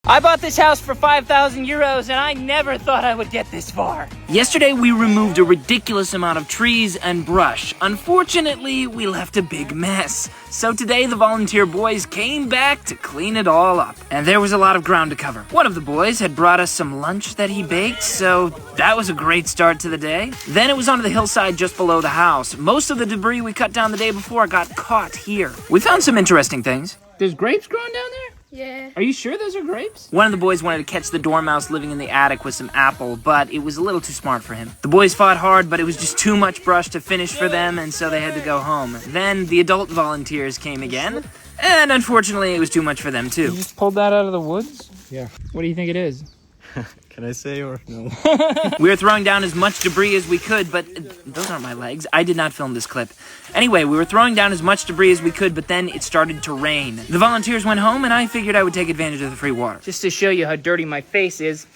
I bought this house for 5,000 euros and I never thought I would get this far. Yesterday we removed a ridiculous amount of trees and brush. Unfortunately, we left a big mess. So today the volunteer boys came back to clean it all up. And there was a lot of ground to cover. One of the boys had brought us some lunch that he baked, so that was a great start to the day. Then it was onto the hillside just below the house. Most of the debris we cut down the day before got caught here. We found some interesting things. There's grapes growing down there? Yeah. Are you sure those are grapes? One of the boys wanted to catch the dormouse living in the attic with some apple, but it was a little too smart for him. The boys fought hard, but it was just too much brush to finish for them, and so they had to go home. Then the adult volunteers came again, and unfortunately it was too much for them too. You just pulled that out of the woods? Yeah. What do you think it is? Can I say or no? We were throwing down as much debris as we could, but those aren't my legs. I did not film this clip. Anyway, we were throwing down as much debris as we could, but then it started to rain. The volunteers went home, and I figured I would take advantage of the free water. Just to show you how dirty my face is.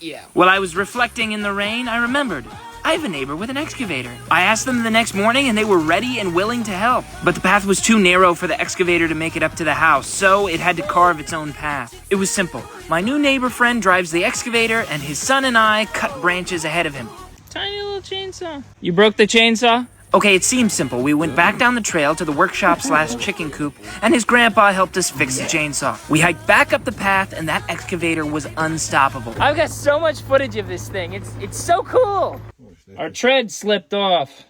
Yeah. While I was reflecting in the rain, I remembered. I have a neighbor with an excavator. I asked them the next morning and they were ready and willing to help. But the path was too narrow for the excavator to make it up to the house, so it had to carve its own path. It was simple. My new neighbor friend drives the excavator and his son and I cut branches ahead of him. Tiny little chainsaw. You broke the chainsaw? Okay, it seemed simple. We went back down the trail to the workshop/chicken coop, and his grandpa helped us fix the chainsaw. We hiked back up the path, and that excavator was unstoppable. I've got so much footage of this thing. It's so cool. Our tread slipped off.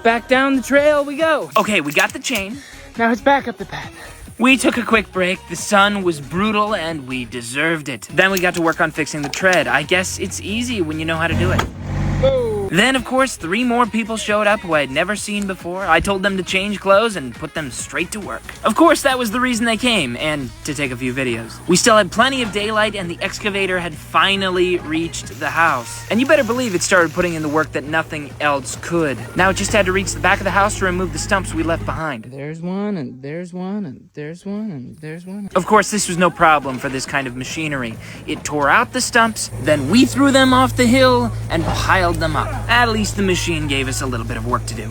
Back down the trail we go. Okay, we got the chain. Now it's back up the path. We took a quick break. The sun was brutal, and we deserved it. Then we got to work on fixing the tread. I guess it's easy when you know how to do it. Whoa. Then, of course, 3 more people showed up who I had never seen before. I told them to change clothes and put them straight to work. Of course, that was the reason they came, and to take a few videos. We still had plenty of daylight, and the excavator had finally reached the house. And you better believe it started putting in the work that nothing else could. Now it just had to reach the back of the house to remove the stumps we left behind. There's one, and there's one, and there's one, and there's one. Of course, this was no problem for this kind of machinery. It tore out the stumps, then we threw them off the hill and piled them up. At least the machine gave us a little bit of work to do.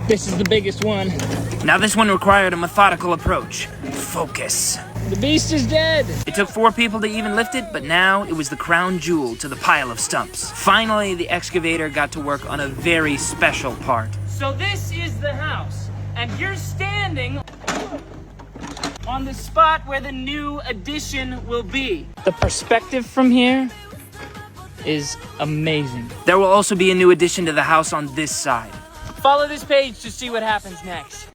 This is the biggest one. Now this one required a methodical approach. Focus. The beast is dead. It took 4 people to even lift it, but now it was the crown jewel to the pile of stumps. Finally, the excavator got to work on a very special part. So this is the house, and you're standing on the spot where the new addition will be. The perspective from here is amazing. There will also be a new addition to the house on this side. Follow this page to see what happens next.